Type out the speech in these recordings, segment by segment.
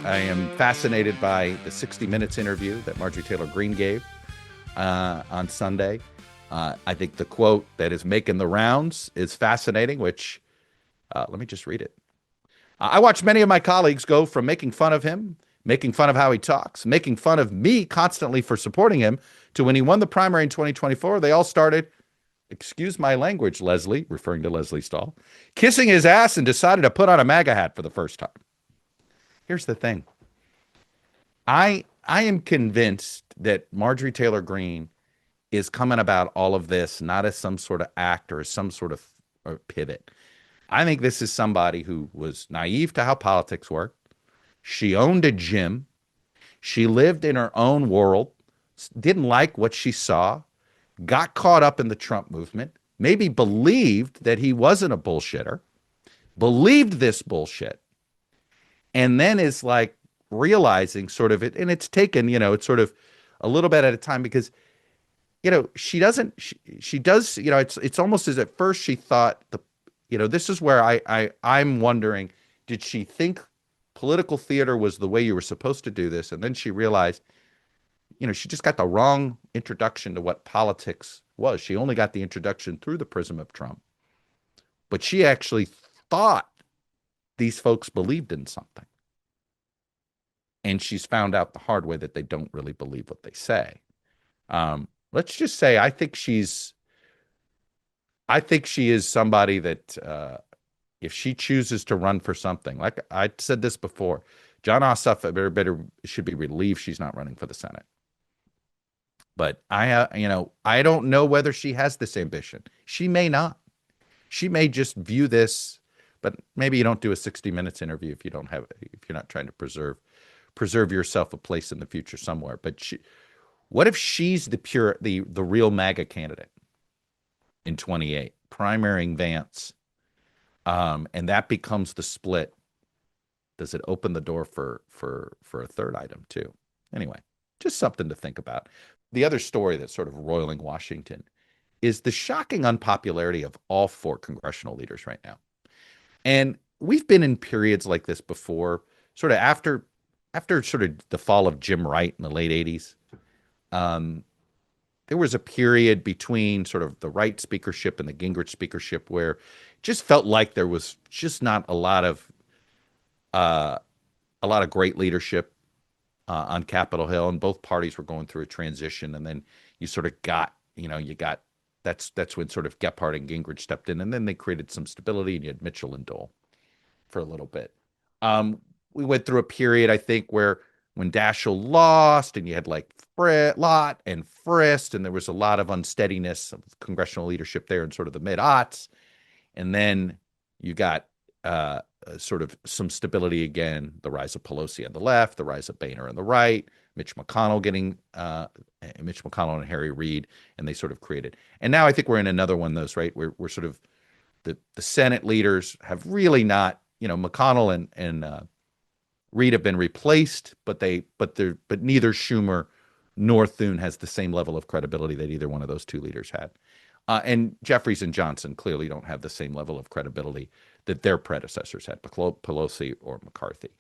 I am fascinated by the 60 Minutes interview that Marjorie Taylor Greene gave on Sunday. I think the quote that is making the rounds is fascinating, which let me just read it. I watched many of my colleagues go from making fun of him, making fun of how he talks, making fun of me constantly for supporting him, to when he won the primary in 2024, they all started, excuse my language, Leslie, referring to Leslie Stahl, kissing his ass and decided to put on a MAGA hat for the first time. Here's the thing. I am convinced that Marjorie Taylor Greene is coming about all of this not as some sort of act or as some sort of pivot. I think this is somebody who was naive to how politics work. She owned a gym. She lived in her own world, didn't like what she saw, got caught up in the Trump movement, maybe believed that he wasn't a bullshitter, believed this bullshit, and then is like realizing sort of it. And it's taken, it's sort of a little bit at a time because she doesn't she does, it's almost as at first she thought this is where I'm wondering, did she think political theater was the way you were supposed to do this? And then she realized, she just got the wrong introduction to what politics was. She only got the introduction through the prism of Trump, but she actually thought these folks believed in something. And she's found out the hard way that they don't really believe what they say. Let's just say I think she is somebody that if she chooses to run for something, like I said this before, John Ossoff better should be relieved she's not running for the Senate. But I don't know whether she has this ambition. She may not. She may just view this, but maybe you don't do a 60 Minutes interview if you're not trying to preserve yourself a place in the future somewhere. But what if she's the real MAGA candidate in 28, primarying Vance, and that becomes the split? Does it open the door for a third item too? Anyway, just something to think about. The other story that's sort of roiling Washington is the shocking unpopularity of all four congressional leaders right now. And we've been in periods like this before, sort of after sort of the fall of Jim Wright in the late 80s. There was a period between sort of the Wright speakership and the Gingrich speakership where it just felt like there was just not a lot of great leadership on Capitol Hill, and both parties were going through a transition. And then you sort of got, that's when sort of Gephardt and Gingrich stepped in, and then they created some stability, and you had Mitchell and Dole for a little bit. We went through a period, I think, where when Daschle lost, and you had like Lott and Frist, and there was a lot of unsteadiness of congressional leadership there in sort of the mid-aughts. And then you got sort of some stability again, the rise of Pelosi on the left, the rise of Boehner on the right, Mitch McConnell and Harry Reid, and they sort of created. And now I think we're in another one of those, right? We're sort of the Senate leaders have really not, McConnell and Reid have been replaced, but neither Schumer nor Thune has the same level of credibility that either one of those two leaders had. And Jeffries and Johnson clearly don't have the same level of credibility that their predecessors had, Pelosi or McCarthy.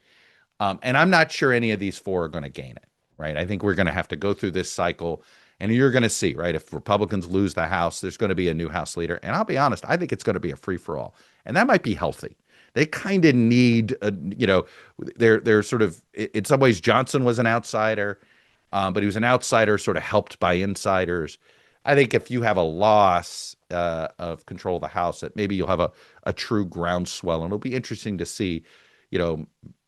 And I'm not sure any of these four are going to gain it, right? I think we're going to have to go through this cycle, and you're going to see, right? If Republicans lose the House, there's going to be a new House leader. And I'll be honest, I think it's going to be a free-for-all. And that might be healthy. They kind of need, they're sort of, in some ways, Johnson was an outsider, but he was an outsider sort of helped by insiders. I think if you have a loss of control of the House, that maybe you'll have a true groundswell, and it'll be interesting to see.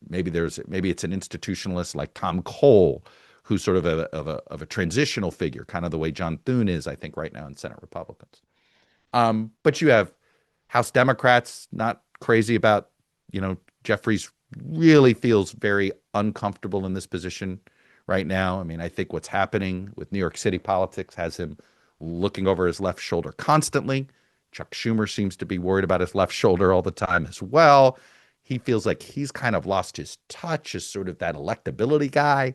Maybe it's an institutionalist like Tom Cole, who's sort of a transitional figure, kind of the way John Thune is, I think, right now in Senate Republicans. But you have House Democrats not crazy about, Jeffries really feels very uncomfortable in this position right now. I mean, I think what's happening with New York City politics has him looking over his left shoulder constantly. Chuck Schumer seems to be worried about his left shoulder all the time as well. He feels like he's kind of lost his touch as sort of that electability guy.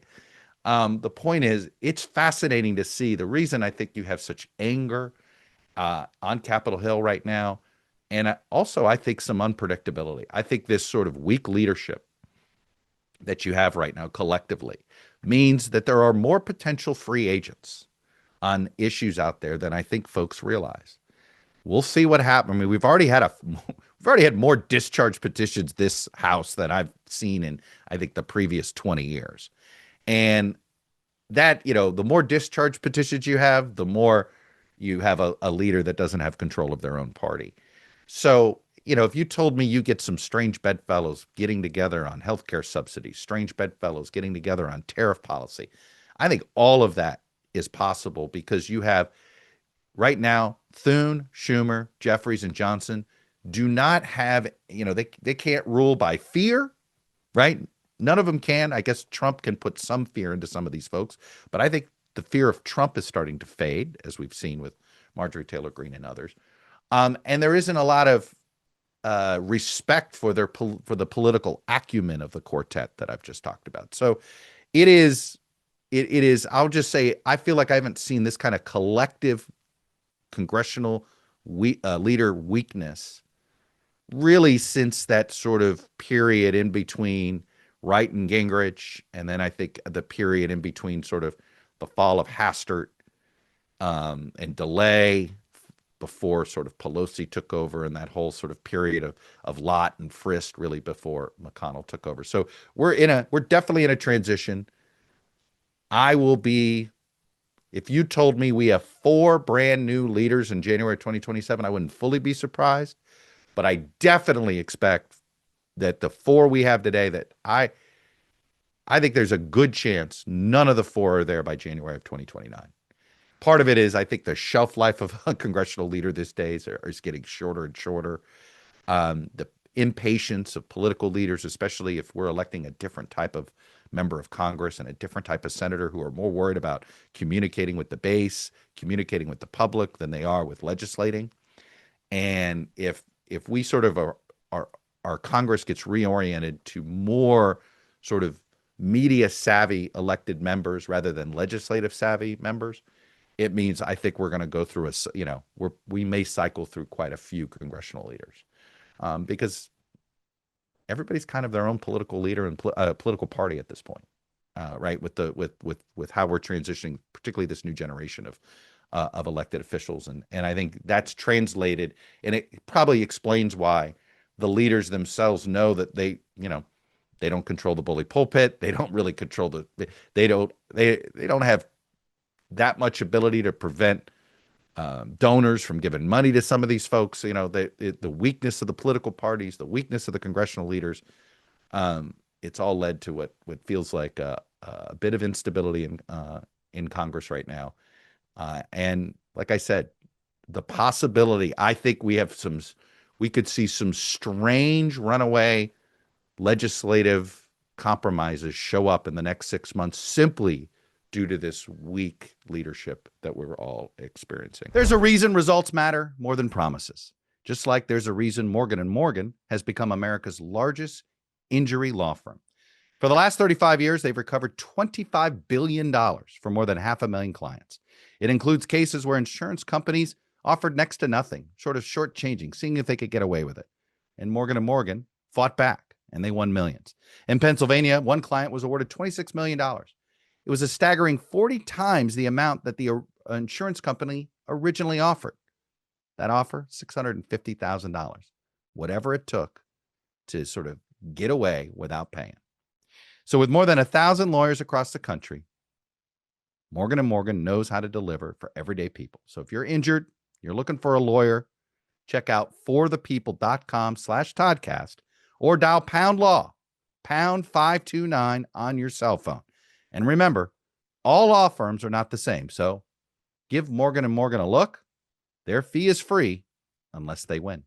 The point is, it's fascinating to see. The reason I think you have such anger on Capitol Hill right now, and also I think some unpredictability. I think this sort of weak leadership that you have right now collectively means that there are more potential free agents on issues out there than I think folks realize. We'll see what happens. I mean, we've already had more discharge petitions this House than I've seen in, I think, the previous 20 years. And that, the more discharge petitions you have, the more you have a leader that doesn't have control of their own party. So, if you told me you get some strange bedfellows getting together on healthcare subsidies, strange bedfellows getting together on tariff policy, I think all of that is possible because you have right now Thune, Schumer, Jeffries, and Johnson do not have, they can't rule by fear, right? None of them can. I guess Trump can put some fear into some of these folks, but I think the fear of Trump is starting to fade, as we've seen with Marjorie Taylor Greene and others. And there isn't a lot of respect for for the political acumen of the quartet that I've just talked about. So it is. I'll just say I feel like I haven't seen this kind of collective congressional leader weakness really since that sort of period in between Wright and Gingrich, and then I think the period in between sort of the fall of Hastert and DeLay before sort of Pelosi took over, and that whole sort of period of Lott and Frist really before McConnell took over. So we're definitely in a transition. If you told me we have 4 brand new leaders in January 2027, I wouldn't fully be surprised, but I definitely expect that the 4 we have today, that I think there's a good chance none of the 4 are there by January of 2029. Part of it is I think the shelf life of a congressional leader these days is getting shorter and shorter. The impatience of political leaders, especially if we're electing a different type of member of Congress and a different type of senator who are more worried about communicating with the base, communicating with the public than they are with legislating. And if we sort of our Congress gets reoriented to more sort of media savvy elected members rather than legislative savvy members, it means I think we're going to go through we may cycle through quite a few congressional leaders because everybody's kind of their own political leader and political party at this point, right? With how we're transitioning, particularly this new generation of elected officials, and I think that's translated, and it probably explains why the leaders themselves know that they don't control the bully pulpit. They don't really control they don't have that much ability to prevent donors from giving money to some of these folks. The weakness of the political parties, the weakness of the congressional leaders, it's all led to what feels like a bit of instability in Congress right now. And like I said, the possibility, I think we could see some strange runaway legislative compromises show up in the next 6 months simply due to this weak leadership that we're all experiencing. There's a reason results matter more than promises. Just like there's a reason Morgan & Morgan has become America's largest injury law firm. For the last 35 years, they've recovered $25 billion for more than 500,000 clients. It includes cases where insurance companies offered next to nothing, short of shortchanging, seeing if they could get away with it. And Morgan & Morgan fought back, and they won millions. In Pennsylvania, one client was awarded $26 million. It was a staggering 40 times the amount that the insurance company originally offered. That offer, $650,000, whatever it took to sort of get away without paying. So with more than 1,000 lawyers across the country, Morgan & Morgan knows how to deliver for everyday people. So if you're injured, you're looking for a lawyer, check out forthepeople.com/ToddCast or dial pound law, pound 529 on your cell phone. And remember, all law firms are not the same. So give Morgan & Morgan a look. Their fee is free unless they win.